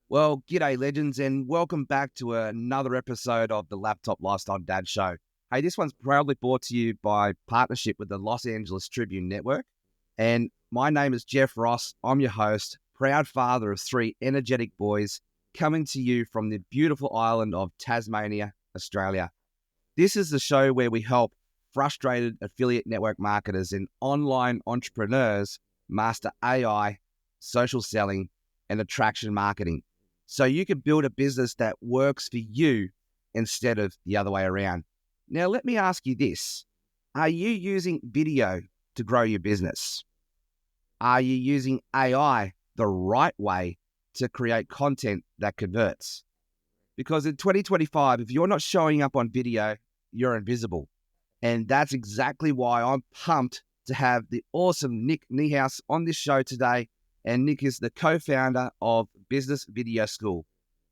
Well, g'day, legends, and welcome back to another episode of the Laptop Lifestyle Dad Show. Hey, this one's proudly brought to you by partnership with the Los Angeles Tribune Network. And my name is Jeff Ross. I'm your host, proud father of three energetic boys, coming to you from the beautiful island of Tasmania, Australia. This is the show where we help frustrated affiliate network marketers and online entrepreneurs master AI, social selling, and attraction marketing, so you can build a business that works for you instead of the other way around. Now, let me ask you this. Are you using video to grow your business? Are you using AI the right way to create content that converts? Because in 2025, if you're not showing up on video, you're invisible. And that's exactly why I'm pumped to have the awesome Nick Niehaus on this show today. And Nick is the co-founder of Business Video School,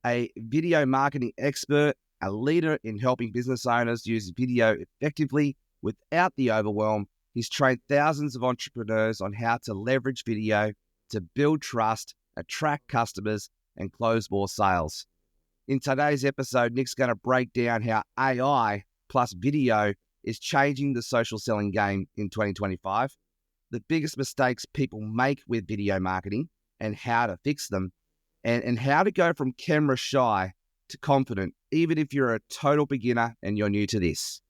a video marketing expert, a leader in helping business owners use video effectively without the overwhelm. He's trained thousands of entrepreneurs on how to leverage video to build trust, attract customers, and close more sales. In today's episode, Nick's going to break down how AI plus video is changing the social selling game in 2025, the biggest mistakes people make with video marketing and how to fix them, and how to go from camera shy to confident, even if you're a total beginner and you're new to this.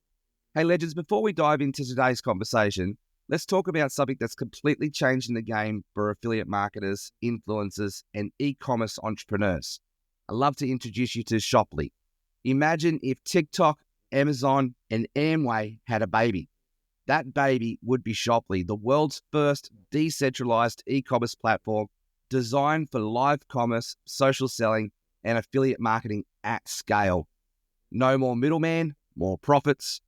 Hey, legends, before we dive into today's conversation, let's talk about something that's completely changing the game for affiliate marketers, influencers, and e-commerce entrepreneurs. I'd love to introduce you to Shoply. Imagine if TikTok, Amazon, and Amway had a baby. That baby would be Shoply, the world's first decentralized e-commerce platform designed for live commerce, social selling, and affiliate marketing at scale. No more middleman, more profits,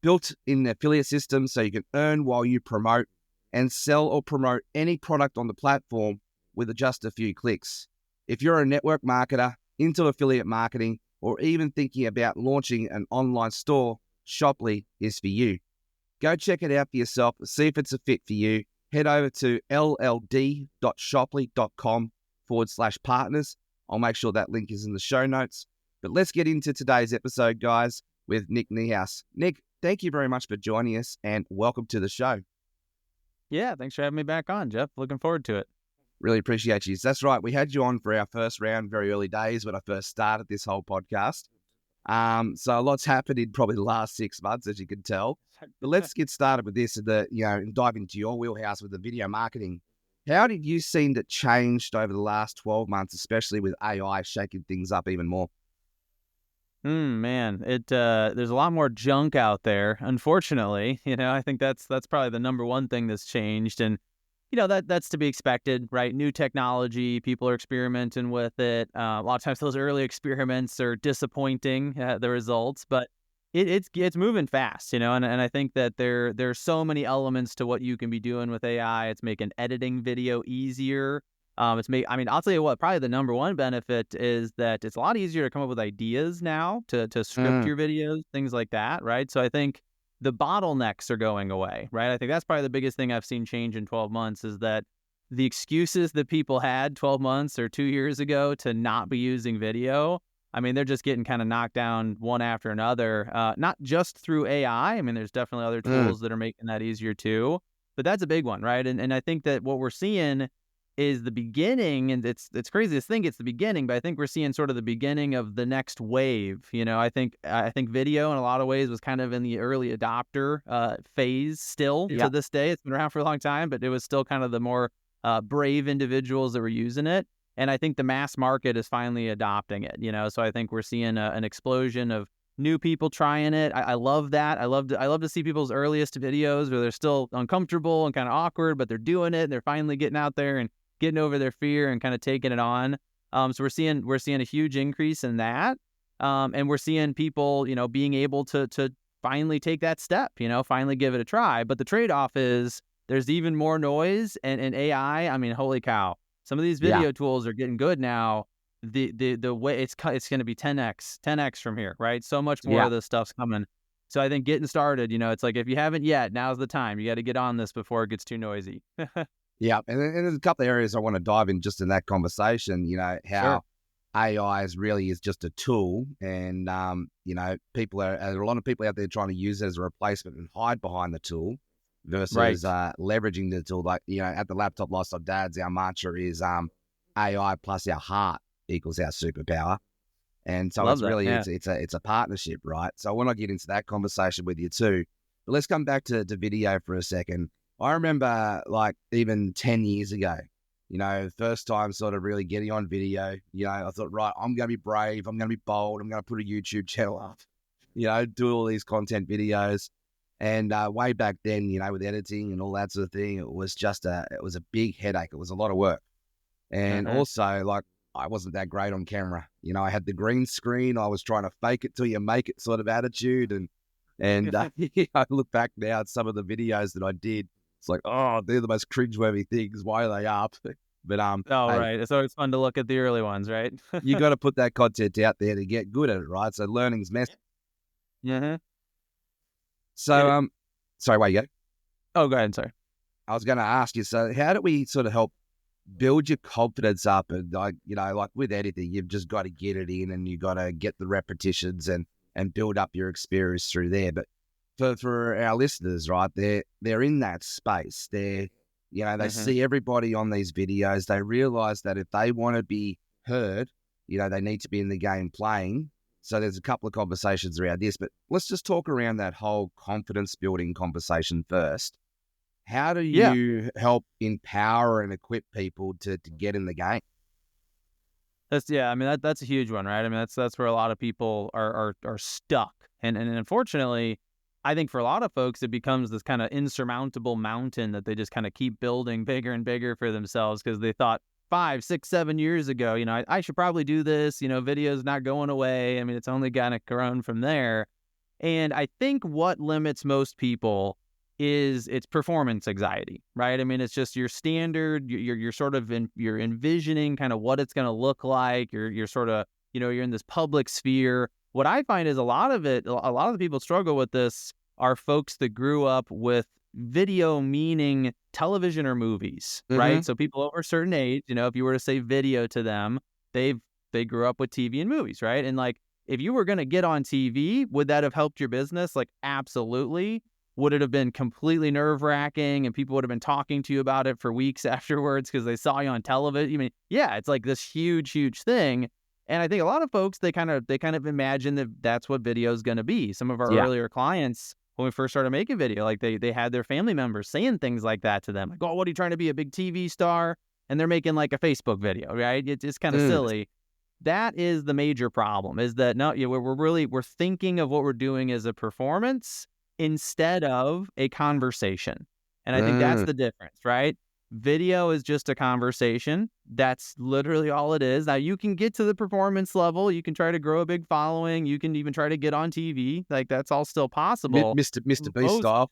built in the affiliate system so you can earn while you promote and sell or promote any product on the platform with just a few clicks. If you're a network marketer into affiliate marketing or even thinking about launching an online store, Shoply is for you. Go check it out for yourself, see if it's a fit for you. Head over to lld.shoply.com/partners. I'll make sure that link is in the show notes. But let's get into today's episode, guys, with Nick Niehaus. Nick, thank you very much for joining us and welcome to the show. Yeah, thanks for having me back on, Jeff. Looking forward to it. Really appreciate you. That's right. We had you on for our first round, very early days when I first started this whole podcast. So a lot's happened in probably the last 6 months, as you can tell. But let's get started with this and dive into your wheelhouse with the video marketing. How did you see that changed over the last 12 months, especially with AI shaking things up even more? Man, there's a lot more junk out there, unfortunately. I think that's probably the number one thing that's changed, and that's to be expected, right? New technology, people are experimenting with it. A lot of times those early experiments are disappointing, the results, but it's moving fast, and I think that there's so many elements to what you can be doing with AI. It's making editing video easier. I'll tell you what, probably the number one benefit is that it's a lot easier to come up with ideas now to script your videos, things like that, right? So I think the bottlenecks are going away, right? I think that's probably the biggest thing I've seen change in 12 months is that the excuses that people had 12 months or 2 years ago to not be using video, they're just getting kind of knocked down one after another, not just through AI. There's definitely other tools that are making that easier too, but that's a big one, right? And I think that what we're seeing is the beginning, and it's crazy to think it's the beginning, but I think we're seeing sort of the beginning of the next wave. I think video in a lot of ways was kind of in the early adopter phase still to this day. It's been around for a long time, but it was still kind of the more brave individuals that were using it. And I think the mass market is finally adopting it, so I think we're seeing an explosion of new people trying it. I love that. I love to see people's earliest videos where they're still uncomfortable and kind of awkward, but they're doing it and they're finally getting out there and getting over their fear and kind of taking it on. So we're seeing a huge increase in that. And we're seeing people, being able to finally take that step, finally give it a try. But the trade-off is there's even more noise and AI. Holy cow. Some of these video tools are getting good now. The way it's going to be 10x from here, right? So much more of this stuff's coming. So I think getting started, it's like if you haven't yet, now's the time. You got to get on this before it gets too noisy. Yeah, and there's a couple of areas I want to dive in just in that conversation, how AI is just a tool, and you know, a lot of people out there trying to use it as a replacement and hide behind the tool Right. versus leveraging the tool. Like, you know, at the Laptop Lifestyle Dads, our mantra is AI plus our heart equals our superpower. And so Love it's that. really Yeah. it's a partnership, right? So I want to get into that conversation with you too. But let's come back to video for a second. I remember, like, even 10 years ago, you know, first time sort of really getting on video, you know, I thought, right, I'm going to be brave. I'm going to be bold. I'm going to put a YouTube channel up, you know, do all these content videos. And way back then, you know, with editing and all that sort of thing, it was a big headache. It was a lot of work. And Uh-huh. also, like, I wasn't that great on camera. You know, I had the green screen. I was trying to fake it till you make it sort of attitude. And I look back now at some of the videos that I did. It's like, oh, they're the most cringeworthy things. Why are they up? But Oh, hey, right. It's always fun to look at the early ones, right? you got to put that content out there to get good at it, right? So learning's messy. Uh-huh. So It, sorry, wait, you go. oh, go ahead. Sorry. I was going to ask you. So how do we sort of help build your confidence up? And, like, you know, like with anything, you've just got to get it in, and you got to get the repetitions and build up your experience through there. But for our listeners, right, they're in that space. They Uh-huh. see everybody on these videos. They realize that if they want to be heard, you know, they need to be in the game playing. So there's a couple of conversations around this, but let's just talk around that whole confidence building conversation first. How do Yeah. you help empower and equip people to get in the game? I mean, that's a huge one, right? I mean, that's where a lot of people are stuck. And unfortunately, I think for a lot of folks, it becomes this kind of insurmountable mountain that they just kind of keep building bigger and bigger for themselves because they thought 5, 6, 7 years ago, you know, I should probably do this. You know, video's not going away. I mean, it's only kind of grown from there. And I think what limits most people is it's performance anxiety, right? I mean, it's just your standard. You're sort of you're envisioning kind of what it's going to look like. You're sort of, you know, you're in this public sphere. What I find is a lot of the people struggle with this are folks that grew up with video meaning television or movies, right? Mm-hmm. So people over a certain age, you know, if you were to say video to them, they grew up with TV and movies, right? And like, if you were going to get on TV, would that have helped your business? Like, absolutely. Would it have been completely nerve-wracking and people would have been talking to you about it for weeks afterwards because they saw you on television? I mean, yeah, it's like this huge, huge thing. And I think a lot of folks, they kind of imagine that that's what video is going to be. Some of our Yeah. earlier clients, when we first started making video, like they had their family members saying things like that to them. Like, oh, what are you trying to be, a big TV star? And they're making like a Facebook video, right? It's kind of Mm. silly. That is the major problem, is that no, we're thinking of what we're doing as a performance instead of a conversation. And I think that's Mm. the difference, right? Video is just a conversation. That's literally all it is. Now you can get to the performance level. You can try to grow a big following. You can even try to get on TV. Like, that's all still possible. Mr. Beast Most style.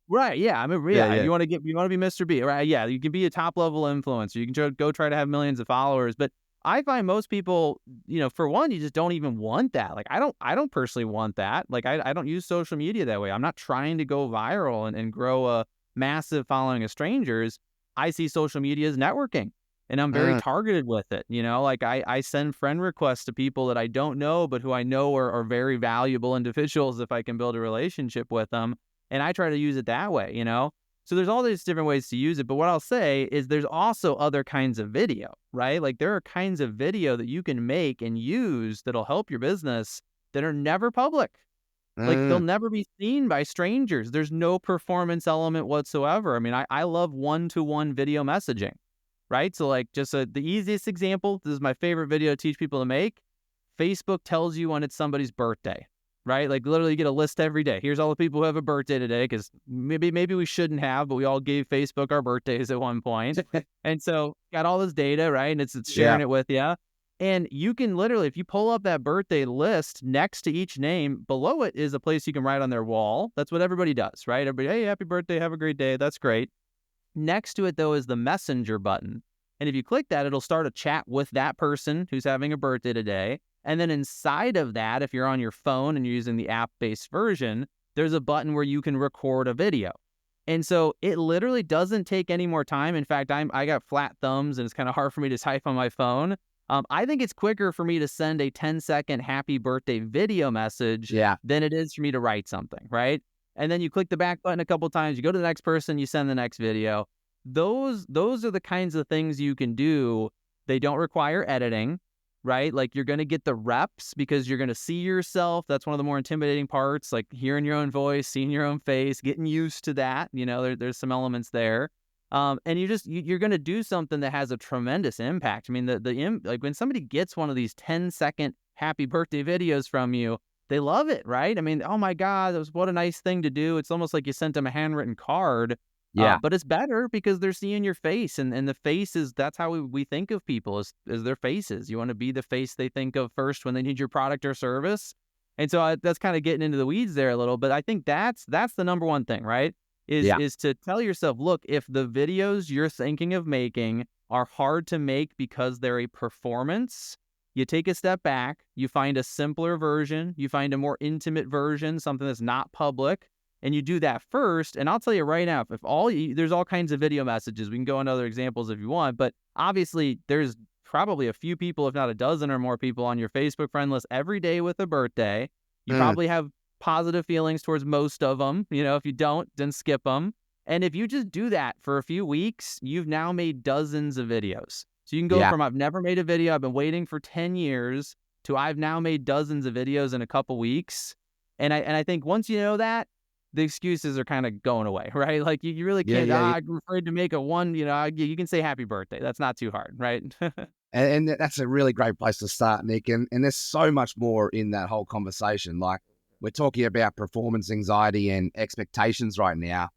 Right. Yeah. I mean, Yeah, yeah. yeah. You want to be Mr. B, right? Yeah. You can be a top level influencer. You can go try to have millions of followers. But I find most people, you know, for one, you just don't even want that. Like, I don't personally want that. Like, I don't use social media that way. I'm not trying to go viral and grow a massive following of strangers. I see social media as networking, and I'm very Mm. targeted with it. You know, like I send friend requests to people that I don't know, but who I know are very valuable individuals if I can build a relationship with them. And I try to use it that way, you know? So there's all these different ways to use it. But what I'll say is there's also other kinds of video, right? Like, there are kinds of video that you can make and use that'll help your business that are never public. Like, they'll Mm. never be seen by strangers. There's no performance element whatsoever. I mean, I love one-to-one video messaging, right? So like, just the easiest example, this is my favorite video to teach people to make. Facebook tells you when it's somebody's birthday, right? Like, literally you get a list every day. Here's all the people who have a birthday today, because maybe we shouldn't have, but we all gave Facebook our birthdays at one point. And so got all this data, right? And it's Yeah. sharing it with you. And you can literally, if you pull up that birthday list, next to each name, below it is a place you can write on their wall. That's what everybody does, right? Everybody, hey, happy birthday, have a great day. That's great. Next to it, though, is the messenger button. And if you click that, it'll start a chat with that person who's having a birthday today. And then inside of that, if you're on your phone and you're using the app-based version, there's a button where you can record a video. And so it literally doesn't take any more time. In fact, I got flat thumbs and it's kind of hard for me to type on my phone. I think it's quicker for me to send a 10-second happy birthday video message Yeah. than it is for me to write something, right? And then you click the back button a couple times, you go to the next person, you send the next video. Those are the kinds of things you can do. They don't require editing, right? Like you're going to get the reps because you're going to see yourself. That's one of the more intimidating parts, like hearing your own voice, seeing your own face, getting used to that. There's some elements there. And you're going to do something that has a tremendous impact. I mean, like when somebody gets one of these 10-second happy birthday videos from you, they love it, right? I mean, oh my God, what a nice thing to do. It's almost like you sent them a handwritten card. Yeah. But it's better because they're seeing your face, and the face that's how we think of people is their faces. You want to be the face they think of first when they need your product or service. And so that's kind of getting into the weeds there a little, but I think that's the number one thing, right? Is to tell yourself, look, if the videos you're thinking of making are hard to make because they're a performance, you take a step back, you find a simpler version, you find a more intimate version, something that's not public, and you do that first. And I'll tell you right now, there's all kinds of video messages. We can go into other examples if you want, but obviously there's probably a few people, if not a dozen or more people on your Facebook friend list every day with a birthday. You probably have positive feelings towards most of them. If you don't, then skip them. And if you just do that for a few weeks, you've now made dozens of videos. So you can go from I've never made a video, I've been waiting for 10 years, to I've now made dozens of videos in a couple weeks. And I think once you know that, the excuses are kind of going away, right? Like you really can't, I'm afraid to make a one, you can say happy birthday. That's not too hard, right? And that's a really great place to start, Nick. And there's so much more in that whole conversation. Like, we're talking about performance anxiety and expectations right now.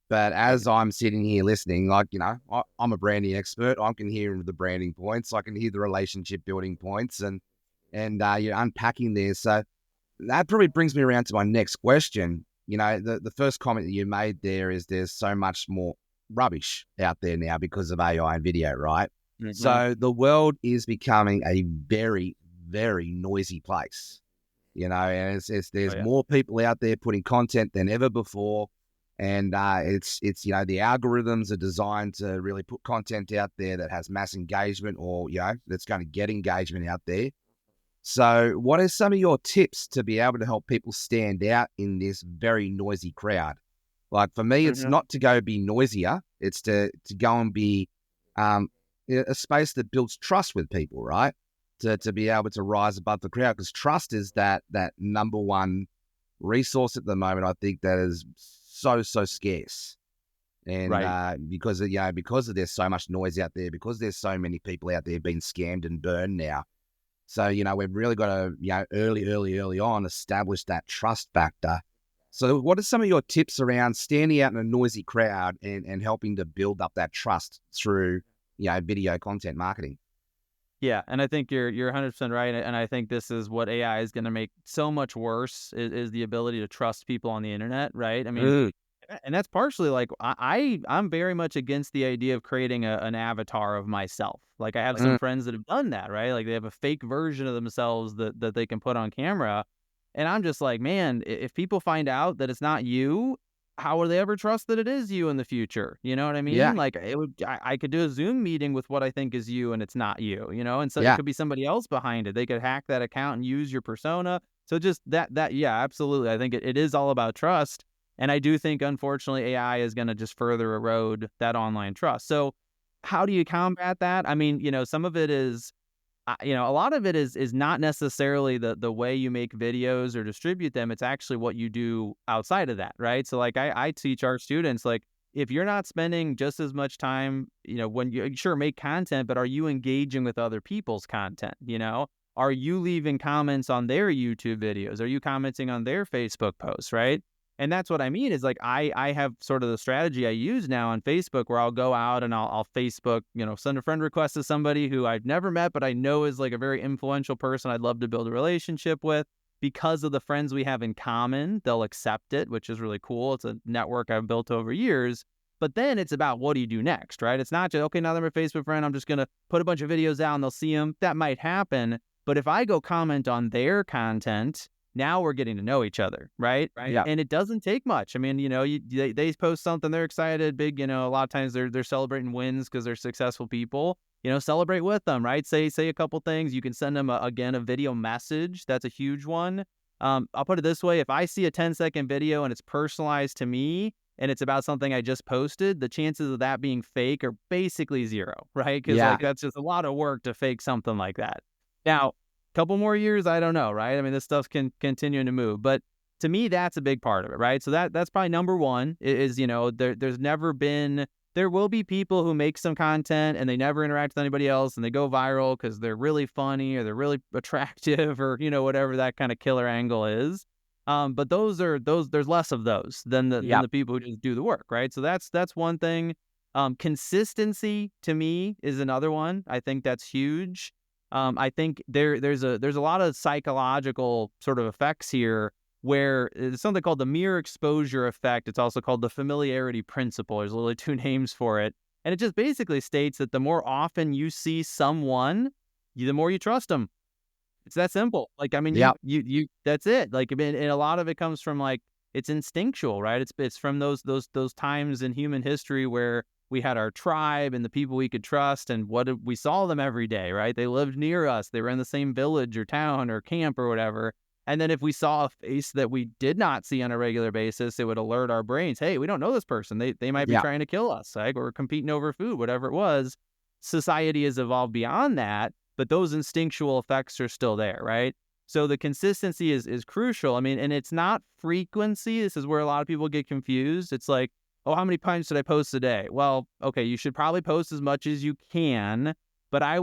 But as I'm sitting here listening, like, I'm a branding expert. I can hear the branding points. I can hear the relationship building points and you're unpacking there. So that probably brings me around to my next question. The first comment that you made there is there's so much more rubbish out there now because of AI and video, right? Mm-hmm. So the world is becoming a very, very noisy place. And there's more people out there putting content than ever before. And it's the algorithms are designed to really put content out there that has mass engagement or, that's going to get engagement out there. So what are some of your tips to be able to help people stand out in this very noisy crowd? Like for me, it's not to go be noisier. It's to go and be a space that builds trust with people, right? To be able to rise above the crowd, because trust is that number one resource at the moment. I think that is so scarce, and because there's so much noise out there, because there's so many people out there being scammed and burned now. So we've really got to early on establish that trust factor. So what are some of your tips around standing out in a noisy crowd and helping to build up that trust through video content marketing? Yeah, and I think you're 100% right, and I think this is what AI is going to make so much worse is the ability to trust people on the internet, right? I mean, and that's partially like I'm very much against the idea of creating an avatar of myself. Like I have some friends that have done that, right? Like they have a fake version of themselves that they can put on camera, and I'm just like, man, if people find out that it's not you, how will they ever trust that it is you in the future? You know what I mean? Yeah. Like I could do a Zoom meeting with what I think is you and it's not you, and so it could be somebody else behind it. They could hack that account and use your persona. So just that, yeah, absolutely. I think it is all about trust. And I do think, unfortunately, AI is going to just further erode that online trust. So how do you combat that? I mean, some of it is, a lot of it is not necessarily the way you make videos or distribute them. It's actually what you do outside of that, right? So like I teach our students, like, if you're not spending just as much time, when you sure make content, but are you engaging with other people's content? Are you leaving comments on their YouTube videos? Are you commenting on their Facebook posts, right? And that's what I mean is like I have sort of the strategy I use now on Facebook where I'll go out and I'll Facebook, send a friend request to somebody who I've never met, but I know is like a very influential person I'd love to build a relationship with. Because of the friends we have in common, they'll accept it, which is really cool. It's a network I've built over years. But then it's about what do you do next, right? It's not just, okay, now they're my Facebook friend, I'm just going to put a bunch of videos out and they'll see them. That might happen. But if I go comment on their content, now we're getting to know each other, right? Yeah. And it doesn't take much. I mean, they post something, they're excited, big, a lot of times they're celebrating wins because they're successful people. celebrate with them, right? Say a couple things. You can send them, again, a video message. That's a huge one. I'll put it this way. If I see a 10-second video and it's personalized to me and it's about something I just posted, the chances of that being fake are basically zero, right? Because Yeah. that's just a lot of work to fake something like that. Now, a couple more years, I don't know, right? I mean, this stuff's continuing to move, but to me, that's a big part of it, right? So that's probably number one is, there's never been, there will be people who make some content and they never interact with anybody else and they go viral because they're really funny or they're really attractive or, whatever that kind of killer angle is. But there's less of those than the people who just do the work, right? So that's one thing. Consistency to me is another one. I think that's huge. I think there's a lot of psychological sort of effects here where it's something called the mere exposure effect. It's also called the familiarity principle. There's literally two names for it. And it just basically states that the more often you see someone, the more you trust them. It's that simple. Like, I mean, you that's it. Like, I mean, and a lot of it comes from, like, it's instinctual, right? It's from those times in human history where we had our tribe and the people we could trust, and we saw them every day, right? They lived near us. They were in the same village or town or camp or whatever. And then if we saw a face that we did not see on a regular basis, it would alert our brains, hey, we don't know this person. They might be trying to kill us, right? Or competing over food, whatever it was. Society has evolved beyond that, but those instinctual effects are still there, right? So the consistency is crucial. I mean, and it's not frequency. This is where a lot of people get confused. It's like, oh, how many times should I post a day? Well, okay, you should probably post as much as you can. But I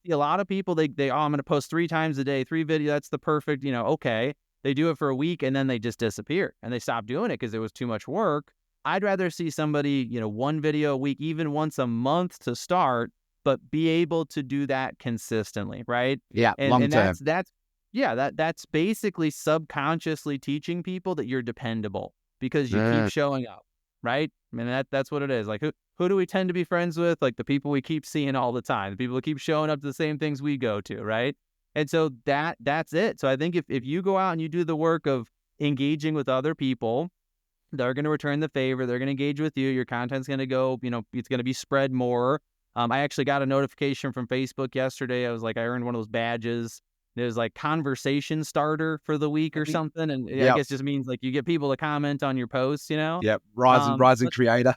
see a lot of people, I'm going to post 3 times a day, 3 videos. That's the perfect, okay. They do it for a week and then they just disappear and they stop doing it because it was too much work. I'd rather see somebody, 1 video a week, even once a month to start, but be able to do that consistently, right? Yeah. And that's basically subconsciously teaching people that you're dependable because you keep showing up, right? I mean, that's what it is. Like, who do we tend to be friends with? Like the people we keep seeing all the time, the people who keep showing up to the same things we go to, right? And so that's it. So I think if you go out and you do the work of engaging with other people, they're going to return the favor. They're going to engage with you. Your content's going to go, it's going to be spread more. I actually got a notification from Facebook yesterday. I earned one of those badges. It was like conversation starter for the week or something. And I guess just means like you get people to comment on your posts, Yep. Rising creator.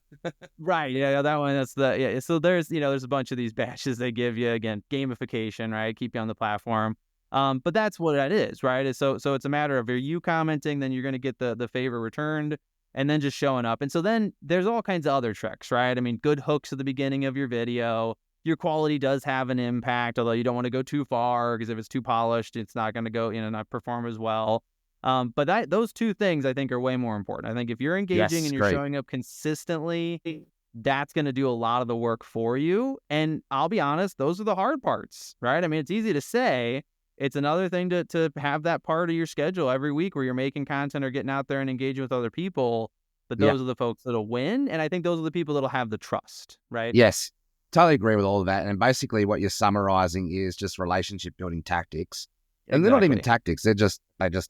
Right. Yeah. That one. So there's a bunch of these badges they give you. Again, gamification, right? Keep you on the platform. But that's what that is, right? So it's a matter of, are you commenting, then you're going to get the favor returned, and then just showing up. And so then there's all kinds of other tricks, right? I mean, good hooks at the beginning of your video. Your quality does have an impact, although you don't want to go too far because if it's too polished, it's not going to go, not perform as well. But those two things I think are way more important. I think if you're engaging and you're showing up consistently, that's going to do a lot of the work for you. And I'll be honest, those are the hard parts, right? I mean, it's easy to say. It's another thing to have that part of your schedule every week where you're making content or getting out there and engaging with other people. But those are the folks that'll win. And I think those are the people that'll have the trust, right? Yes, totally agree with all of that. And basically what you're summarizing is just relationship building tactics. And they're not even tactics. They're just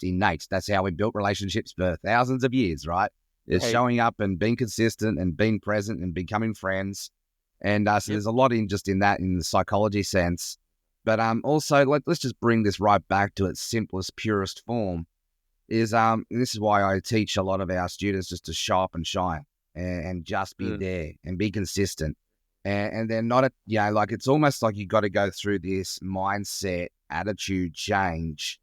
innate. That's how we built relationships for thousands of years, right? It's showing up and being consistent and being present and becoming friends. And so there's a lot in the psychology sense. But also, let's just bring this right back to its simplest, purest form. And this is why I teach a lot of our students just to show up and shine and just be there and be consistent. And they're not, it's almost like you got to go through this mindset, attitude change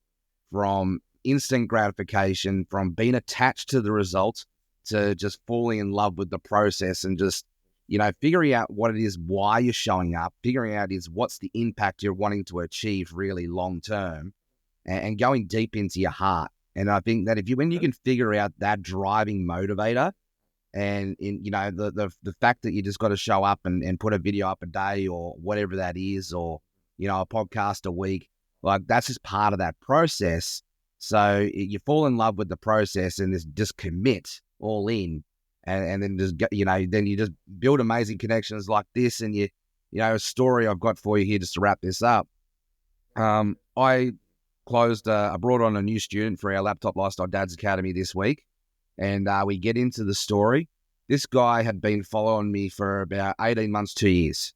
from instant gratification, from being attached to the results to just falling in love with the process and just, figuring out what it is, why you're showing up, figuring out what's the impact you're wanting to achieve really long term, and going deep into your heart. And I think that when you can figure out that driving motivator, and the fact that you just got to show up and put a video up a day or whatever that is, or a podcast a week, like that's just part of that process. So you fall in love with the process and just commit all in. And then just then you just build amazing connections like this. And a story I've got for you here just to wrap this up. I brought on a new student for our Laptop Lifestyle Dads Academy this week, and we get into the story. This guy had been following me for about 18 months, 2 years.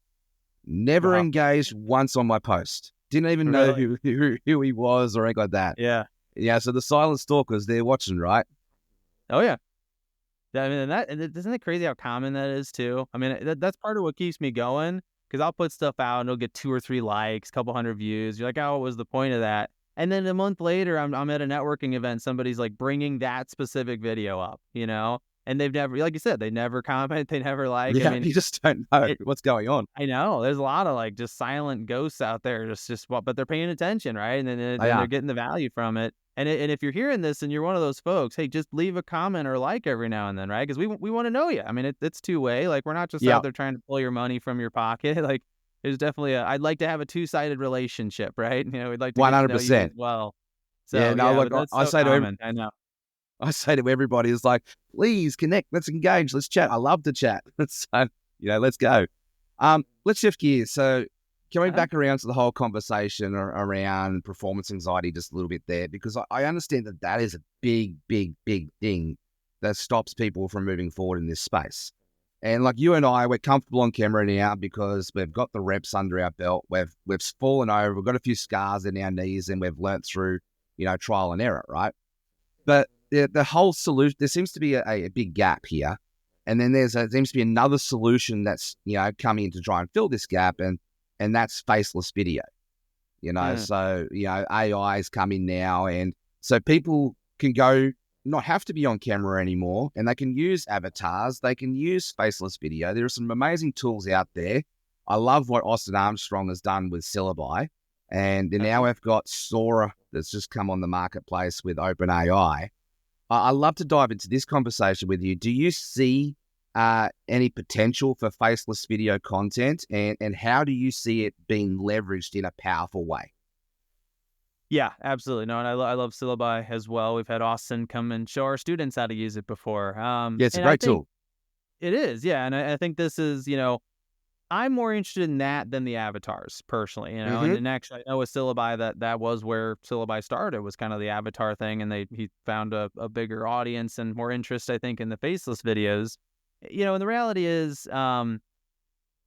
Never Wow. engaged once on my post. Didn't even know Really? who he was or anything like that. Yeah. Yeah, so the silent stalkers, they're watching, right? Oh yeah. I mean, isn't it crazy how common that is too? I mean, that's part of what keeps me going because I'll put stuff out and it'll get 2 or 3 likes, couple hundred views. You're like, oh, what was the point of that? And then a month later, I'm at a networking event. Somebody's like bringing that specific video up, and they've never, like you said, they never comment, they never like. I Yeah, mean, you just don't know it, what's going on. I know there's a lot of like just silent ghosts out there, but they're paying attention, right? And then They they're are. getting the value from it. And if you're hearing this and you're one of those folks, hey, just leave a comment or like every now and then, right? Because we want to know you. I mean, it's two-way. Like we're not just Yeah, out there trying to pull your money from your pocket. Like there's definitely I'd like to have a two-sided relationship, right? We'd like to get to know you as 100%. well. Yeah, So no, yeah, look, but that's I so say to common. I know. everybody, is like, please connect, let's engage, let's chat. I love to chat. So, let's go. Let's shift gears. So coming Uh-huh. back around to the whole conversation around performance anxiety just a little bit there, because I understand that is a big, big, big thing that stops people from moving forward in this space. And like you and I, we're comfortable on camera now because we've got the reps under our belt. We've fallen over. We've got a few scars in our knees, and we've learnt through, trial and error, right? But the whole solution, there seems to be a big gap here. And then there seems to be another solution that's, coming in to try and fill this gap, and that's faceless video. Mm. So, AI is coming now, and so people can not have to be on camera anymore, and they can use avatars, they can use faceless video. There are some amazing tools out there. I love what Austin Armstrong has done with Syllabi, and then now Uh-huh. we've got Sora that's just come on the marketplace with OpenAI. I'd love to dive into this conversation with you. Do you see any potential for faceless video content, and how do you see it being leveraged in a powerful way? Yeah, absolutely. No, and I love Syllabi as well. We've had Austin come and show our students how to use it before. Yeah, it's a And I great think tool. it is, yeah. And I think this is, I'm more interested in that than the avatars personally, Mm-hmm. and actually I know with Syllabi that was where Syllabi started, was kind of the avatar thing. And he found a bigger audience and more interest, I think, in the faceless videos. And the reality is,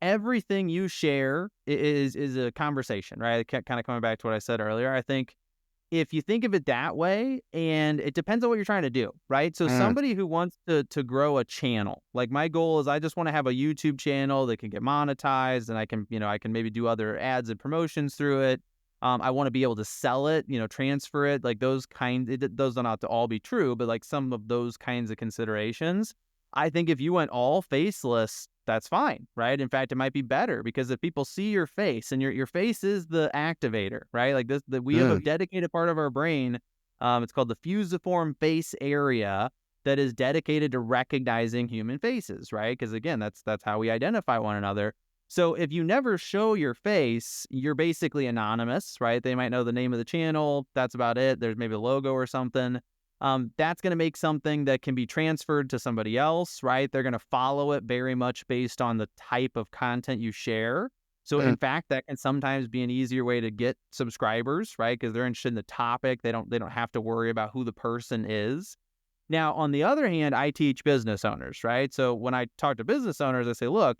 everything you share is a conversation, right? Kind of coming back to what I said earlier. I think if you think of it that way, and it depends on what you're trying to do, right? So Mm. somebody who wants to grow a channel, like my goal is I just want to have a YouTube channel that can get monetized, and I can maybe do other ads and promotions through it. I want to be able to sell it, transfer it, like those those don't have to all be true, but like some of those kinds of considerations. I think if you went all faceless, that's fine, right? In fact, it might be better because if people see your face, and your face is the activator, right? Like we have a Mm. dedicated part of our brain. It's called the fusiform face area that is dedicated to recognizing human faces, right? Because again, that's how we identify one another. So if you never show your face, you're basically anonymous, right? They might know the name of the channel. That's about it. There's maybe a logo or something. That's going to make something that can be transferred to somebody else, right? They're going to follow it very much based on the type of content you share. So Mm. in fact, that can sometimes be an easier way to get subscribers, right? Because they're interested in the topic. They don't have to worry about who the person is. Now, on the other hand, I teach business owners, right? So when I talk to business owners, I say, look,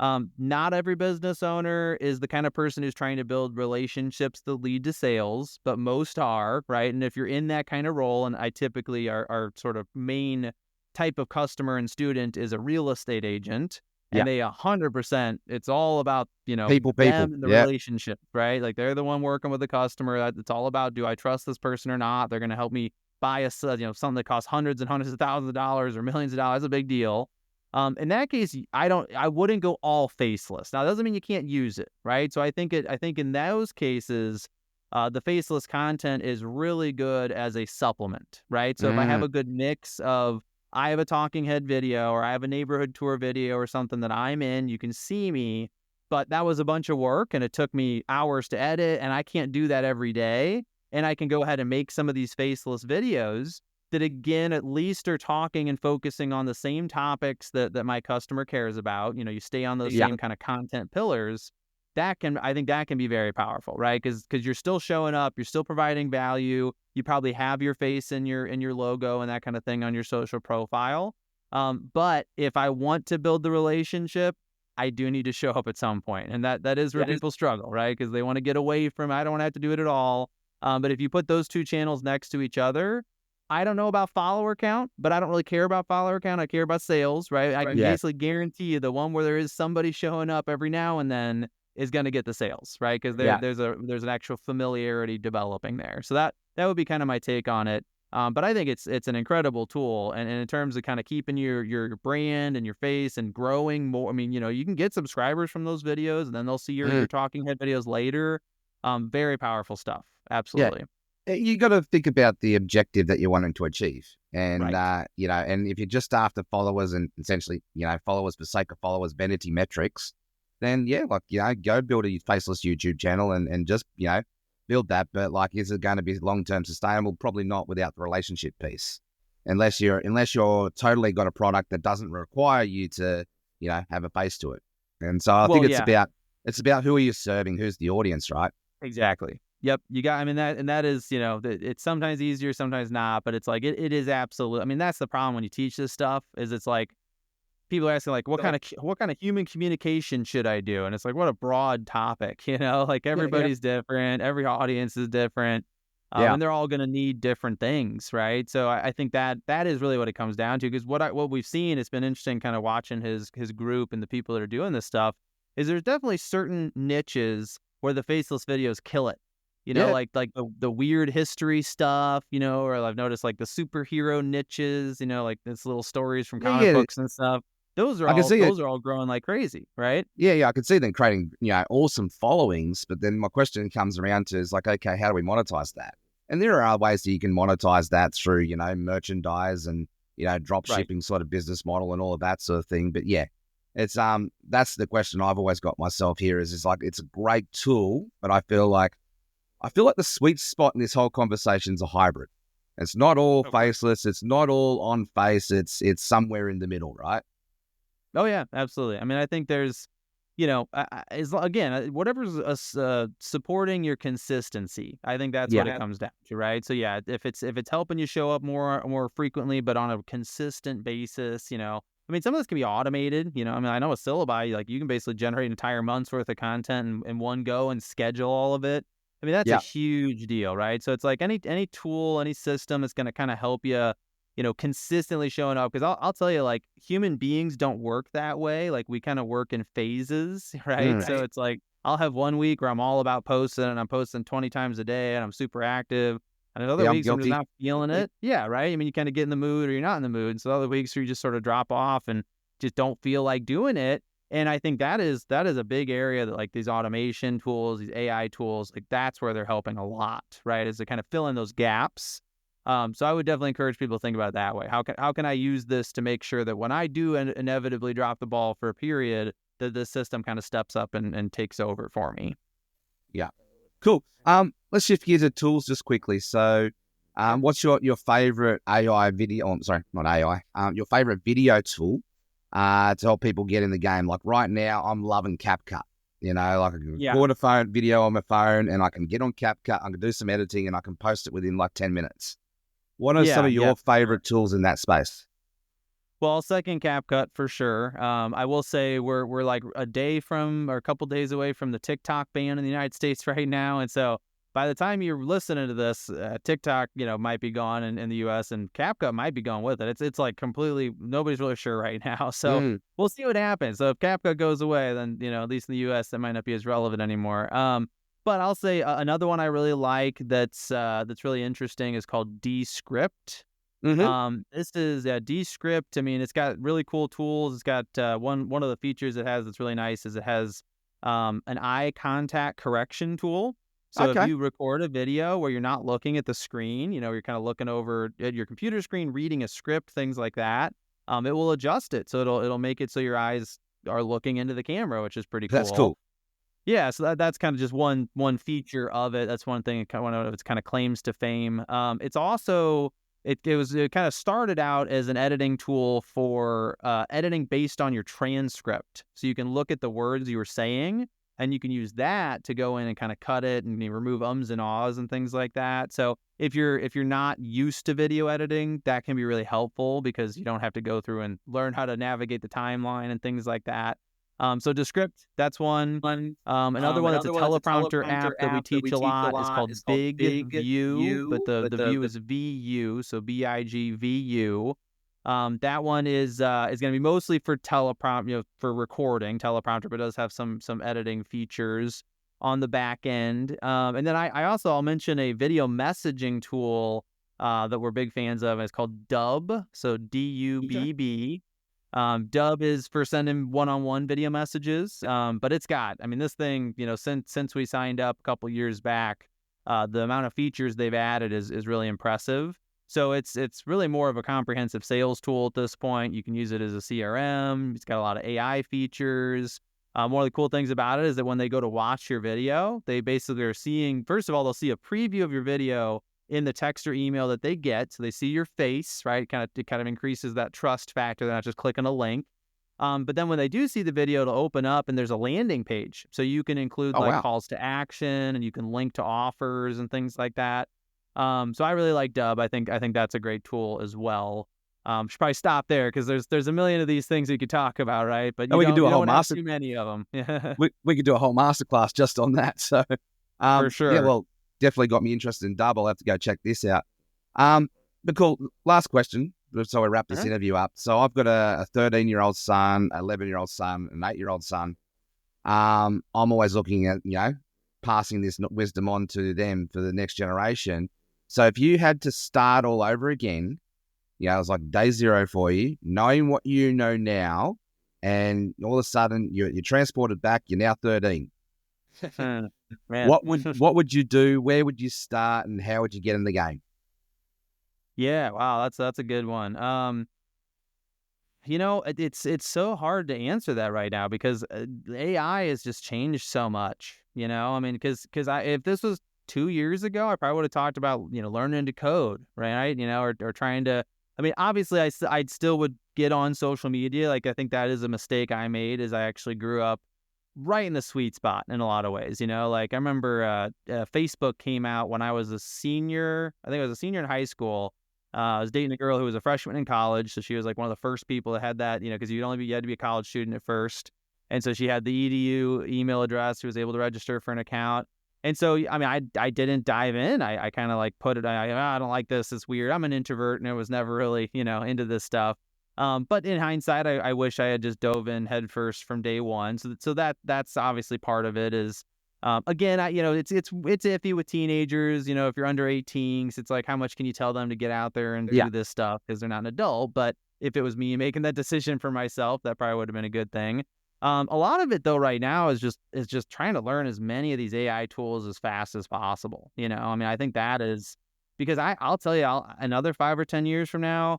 not every business owner is the kind of person who's trying to build relationships that lead to sales, but most are, right? And if you're in that kind of role, and I typically our sort of main type of customer and student is a real estate agent, Yeah. and they 100%, it's all about, People. them and the Yeah. relationship, right? Like they're the one working with the customer. It's all about, do I trust this person or not? They're going to help me buy something that costs hundreds and hundreds of thousands of dollars or millions of dollars. That's a big deal. In that case, I wouldn't go all faceless. Now, that doesn't mean you can't use it, right? So I think in those cases, the faceless content is really good as a supplement, right? So if I have Mm. a good mix of, I have a talking head video, or I have a neighborhood tour video or something that I'm in, you can see me, but that was a bunch of work and it took me hours to edit, and I can't do that every day. And I can go ahead and make some of these faceless videos that, again, at least are talking and focusing on the same topics that my customer cares about. You stay on those Yeah. same kind of content pillars. I think that can be very powerful, right? Because you're still showing up, you're still providing value. You probably have your face in your logo and that kind of thing on your social profile. But if I want to build the relationship, I do need to show up at some point. And that is where people struggle, right? Because they want to get away from, I don't want to have to do it at all. But if you put those two channels next to each other, I don't know about follower count, but I don't really care about follower count. I care about sales, right? I can basically guarantee you the one where there is somebody showing up every now and then is going to get the sales, right? Because there's an actual familiarity developing there. So that would be kind of my take on it. But I think it's an incredible tool, and in terms of kind of keeping your brand and your face and growing more. I mean, you can get subscribers from those videos, and then they'll see your talking head videos later. Very powerful stuff. Absolutely. You got to think about the objective that you're wanting to achieve, and Right. and if you're just after followers and essentially followers for sake of followers, vanity metrics, then go build a faceless YouTube channel and just build that. But is it going to be long term sustainable? Probably not without the relationship piece, unless you're totally got a product that doesn't require you to have a face to it. And so I think it's about who are you serving, who's the audience, right? Exactly. Yep. I mean, that is, it's sometimes easier, sometimes not, but it's like, it is absolute. I mean, that's the problem when you teach this stuff is it's like, people are asking like, what kind of human communication should I do? And it's like, what a broad topic, like everybody's different. Every audience is different. And they're all going to need different things. Right. So I think that is really what it comes down to, because what we've seen, it's been interesting kind of watching his group and the people that are doing this stuff, is there's definitely certain niches where the faceless videos kill it. Like the weird history stuff, or I've noticed like the superhero niches, like this little stories from comic books and stuff. Those are all growing like crazy, right? Yeah, I can see them creating, awesome followings. But then my question comes around to is like, okay, how do we monetize that? And there are ways that you can monetize that through, merchandise and, drop shipping sort of business model and all of that sort of thing. But yeah, it's that's the question I've always got myself here is like, it's a great tool, but I feel like the sweet spot in this whole conversation is a hybrid. It's not all faceless. It's not all on face. It's somewhere in the middle, right? Oh yeah, absolutely. I mean, I think there's, whatever's supporting your consistency. I think that's what it comes down to, right? So yeah, if it's helping you show up more frequently, but on a consistent basis, I mean, some of this can be automated. I mean, I know a syllabi, like you can basically generate an entire month's worth of content in one go and schedule all of it. I mean, that's a huge deal, right? So it's like any tool, any system that's going to kind of help you, consistently showing up. Because I'll tell you, like, human beings don't work that way. Like, we kind of work in phases, right? So it's like, I'll have one week where I'm all about posting and I'm posting 20 times a day and I'm super active. And other weeks I'm just not feeling it. Yeah, right? I mean, you kind of get in the mood or you're not in the mood. So other weeks where you just sort of drop off and just don't feel like doing it. And I think that is a big area that, like, these automation tools, these AI tools, like, that's where they're helping a lot, right? Is to kind of fill in those gaps. So I would definitely encourage people to think about it that way. How can I use this to make sure that when I do inevitably drop the ball for a period, that the system kind of steps up and takes over for me? Yeah. Cool. Let's shift gears to tools just quickly. So, what's your favorite AI video? Oh, sorry, not AI. Your favorite video tool to help people get in the game? Like right now, I'm loving CapCut. Like I can record a phone video on my phone, and I can get on CapCut. I can do some editing, and I can post it within like 10 minutes. What are some of your favorite tools in that space? Well, I'll second CapCut for sure. I will say we're like a day from or a couple days away from the TikTok ban in the United States right now, and so by the time you're listening to this, TikTok might be gone in the U.S. and CapCut might be gone with it. It's like completely nobody's really sure right now. So we'll see what happens. So if CapCut goes away, then at least in the U.S. that might not be as relevant anymore. But I'll say another one I really like that's really interesting is called Descript. This is Descript. I mean, it's got really cool tools. It's got one of the features it has that's really nice is it has an eye contact correction tool. So if you record a video where you're not looking at the screen, you're kind of looking over at your computer screen, reading a script, things like that, it will adjust it. So it'll make it so your eyes are looking into the camera, which is pretty cool. That's cool. Yeah, so that's kind of just one feature of it. That's one thing. One of its kind of claims to fame. It's also it kind of started out as an editing tool for editing based on your transcript. So you can look at the words you were saying, and you can use that to go in and kind of cut it and remove ums and ahs and things like that. So if you're not used to video editing, that can be really helpful because you don't have to go through and learn how to navigate the timeline and things like that. So Descript, that's one. Another one that's a teleprompter app that we teach a lot is called Big View, but the view is VU, so BIGVU. That one is going to be mostly for for recording teleprompter, but does have some editing features on the back end. And then I'll mention a video messaging tool that we're big fans of. It's called Dubb, so DUBB. Dubb is for sending one-on-one video messages, but it's got, I mean, this thing, since we signed up a couple years back, the amount of features they've added is really impressive. So it's really more of a comprehensive sales tool at this point. You can use it as a CRM. It's got a lot of AI features. One of the cool things about it is that when they go to watch your video, they basically are seeing, first of all, they'll see a preview of your video in the text or email that they get. So they see your face, right? It kind of increases that trust factor. They're not just clicking a link. But then when they do see the video, it'll open up and there's a landing page. So you can include calls to action, and you can link to offers and things like that. So I really like Dubb. I think that's a great tool as well. Should probably stop there because there's a million of these things you could talk about, right? But we could do a whole master. Too many of them. we could do a whole masterclass just on that. So for sure. Yeah, well, definitely got me interested in Dubb. I'll have to go check this out. But cool. Last question. So we wrap this interview up. So I've got a 13-year-old son, 11-year-old son, an 8-year-old son. I'm always looking at passing this wisdom on to them for the next generation. So if you had to start all over again, it was like day zero for you, knowing what you know now, and all of a sudden you're transported back. You're now 13. Man. What would you do? Where would you start, and how would you get in the game? Yeah, wow, that's a good one. It's so hard to answer that right now because AI has just changed so much. I mean, because if this was 2 years ago, I probably would have talked about learning to code, right? Or trying to. I mean, obviously, I still would get on social media. Like, I think that is a mistake I made, is I actually grew up right in the sweet spot in a lot of ways. Like I remember Facebook came out when I was a senior. I think I was a senior in high school. I was dating a girl who was a freshman in college, so she was like one of the first people that had that. Because you had to be a college student at first, and so she had the EDU email address. She was able to register for an account. And so, I mean, I didn't dive in. I kind of like put it, I don't like this. It's weird. I'm an introvert and I was never really, into this stuff. But in hindsight, I wish I had just dove in headfirst from day one. So that's obviously part of it is, again, it's iffy with teenagers, if you're under 18, it's like, how much can you tell them to get out there and do this stuff because they're not an adult? But if it was me making that decision for myself, that probably would have been a good thing. A lot of it though right now is just trying to learn as many of these AI tools as fast as possible. I mean, I think that is because I'll tell you, another 5 or 10 years from now,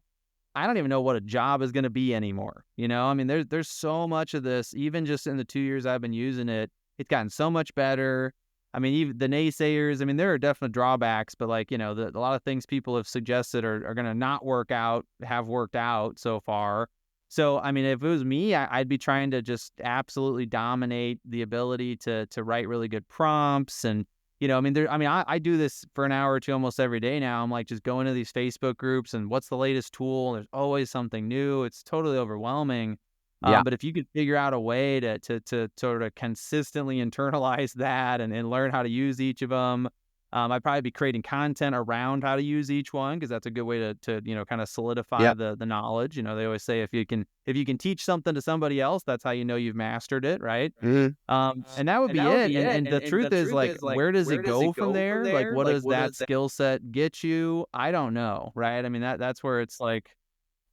I don't even know what a job is going to be anymore. I mean, there's so much of this, even just in the 2 years I've been using it, it's gotten so much better. I mean, even the naysayers, I mean, there are definite drawbacks, but like, a lot of things people have suggested are going to not work out, have worked out so far. So, I mean, if it was me, I'd be trying to just absolutely dominate the ability to write really good prompts. And, I do this for an hour or two almost every day now. I'm like just going to these Facebook groups and what's the latest tool? There's always something new. It's totally overwhelming. But if you could figure out a way to sort of consistently internalize that and learn how to use each of them, I'd probably be creating content around how to use each one because that's a good way to kind of solidify the knowledge. They always say if you can teach something to somebody else, that's how you know you've mastered it, right? Mm-hmm. And that would be it. And the truth is, like, where does it go from there? Like, what does that skill set get you? I don't know, right? I mean, that's where it's like,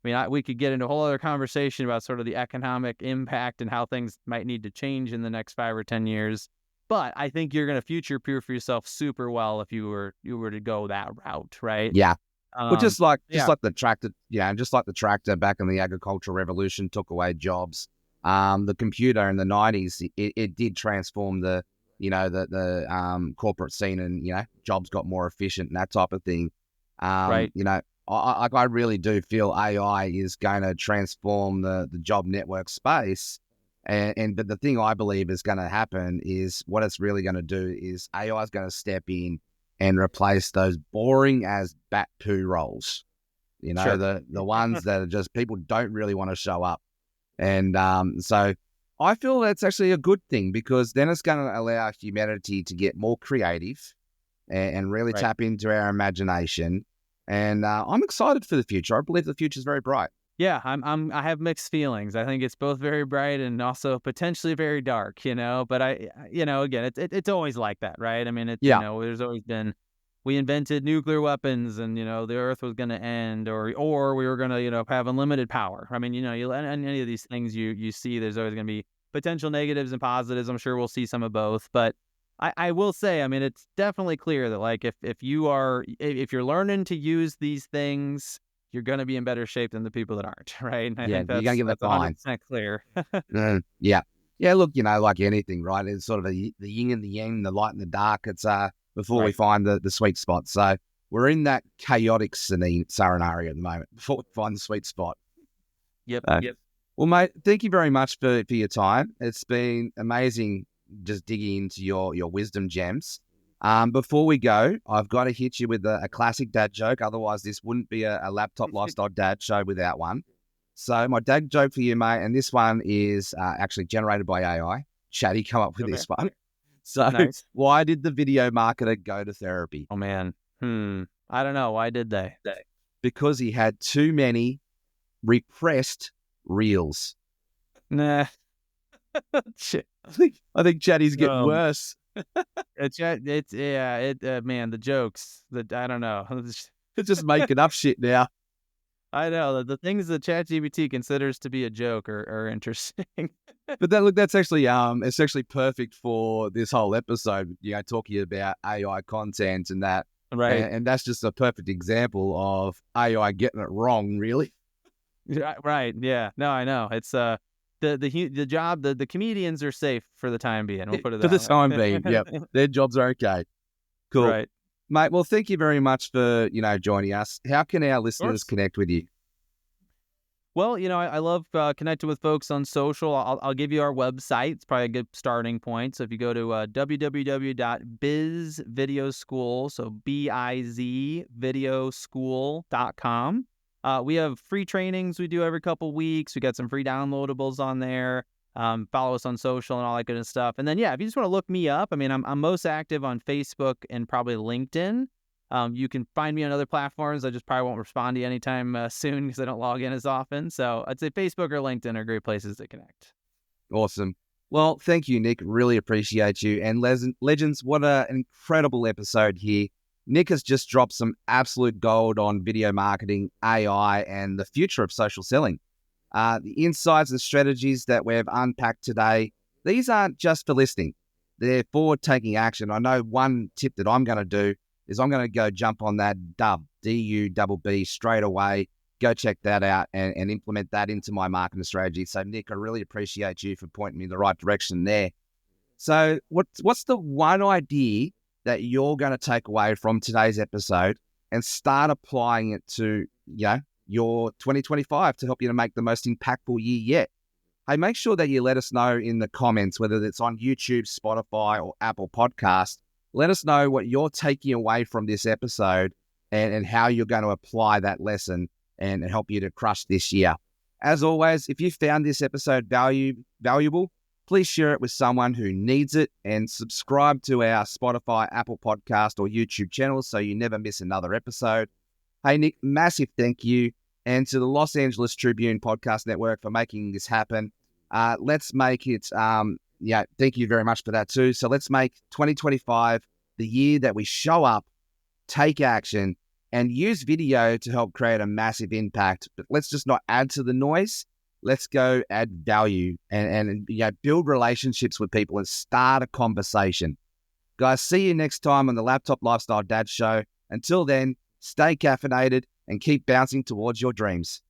I mean, we could get into a whole other conversation about sort of the economic impact and how things might need to change in the next 5 or 10 years. But I think you're going to future-proof yourself super well if you were to go that route, right? Yeah. Well, just like the tractor, just like the tractor back in the agricultural revolution took away jobs. The computer in the 90s, it did transform the corporate scene, and jobs got more efficient and that type of thing. Right. I really do feel AI is going to transform the job network space. But the thing I believe is going to happen is what it's really going to do is AI is going to step in and replace those boring as bat poo roles. Sure. The ones that are just people don't really want to show up. And so I feel that's actually a good thing because then it's going to allow humanity to get more creative and really Right. tap into our imagination. And I'm excited for the future. I believe the future is very bright. Yeah, I have mixed feelings. I think it's both very bright and also potentially very dark, but again, it's always like that, right? I mean, Yeah. there's always been, we invented nuclear weapons and, the earth was going to end, or we were going to, have unlimited power. I mean, and any of these things you see, there's always going to be potential negatives and positives. I'm sure we'll see some of both, but I will say, I mean, it's definitely clear that like if you're learning to use these things, you're going to be in better shape than the people that aren't, right? And I Yeah. think You're going to get the that's fine. 100% clear. Yeah. Yeah. Look, like anything, right? It's sort of the yin and the yang, the light and the dark. It's before we Right. find the sweet spot. So we're in that chaotic scenario at the moment before we find the sweet spot. Yep. Yep. Well, mate, thank you very much for your time. It's been amazing just digging into your wisdom gems. Before we go, I've got to hit you with a classic dad joke. Otherwise, this wouldn't be a laptop lifestyle dad show without one. So my dad joke for you, mate, and this one is actually generated by AI. Chatty come up with Okay. this one. So Nice. why did the video marketer go to therapy? Oh man. I don't know. Why did they? Because he had too many repressed reels. Nah. Shit. I think Chatty's getting worse. Man, the jokes that I don't know. It's just making up shit now. I know the things that ChatGPT considers to be a joke are interesting. But that's actually it's actually perfect for this whole episode. Talking about AI content and that, Right. and that's just a perfect example of AI getting it wrong, really. Yeah, right. Yeah. No, I know. It's the job, the comedians are safe for the time being. We'll put it For that the way. time being, yep, their jobs are okay. Cool, Right. mate. Well, thank you very much for joining us. How can our Of listeners course. connect with you? Well, I love connecting with folks on social. I'll give you our website. It's probably a good starting point. So if you go to www.bizvideoschool, so bizvideoschool.com, we have free trainings we do every couple weeks. We got some free downloadables on there. Follow us on social and all that good stuff. And then, yeah, if you just want to look me up, I mean, I'm most active on Facebook and probably LinkedIn. You can find me on other platforms. I just probably won't respond to you anytime soon because I don't log in as often. So I'd say Facebook or LinkedIn are great places to connect. Awesome. Well, thank you, Nick. Really appreciate you. And legends, what an incredible episode here. Nick has just dropped some absolute gold on video marketing, AI, and the future of social selling. The insights and strategies that we've unpacked today, these aren't just for listening. They're for taking action. I know one tip that I'm going to do is I'm going to go jump on that Dub, D-U-B-B, straight away. Go check that out and implement that into my marketing strategy. So, Nick, I really appreciate you for pointing me in the right direction there. So what's the one idea that you're going to take away from today's episode and start applying it to your 2025 to help you to make the most impactful year yet? Hey, make sure that you let us know in the comments, whether it's on YouTube, Spotify, or Apple Podcast. Let us know what you're taking away from this episode and how you're going to apply that lesson and help you to crush this year. As always, if you found this episode valuable, please share it with someone who needs it and subscribe to our Spotify, Apple Podcast, or YouTube channels so you never miss another episode. Hey, Nick, massive thank you. And to the Los Angeles Tribune Podcast Network for making this happen. Let's make it, thank you very much for that too. So let's make 2025 the year that we show up, take action, and use video to help create a massive impact. But let's just not add to the noise. Let's go add value and build relationships with people and start a conversation. Guys, see you next time on the Laptop Lifestyle Dad Show. Until then, stay caffeinated and keep bouncing towards your dreams.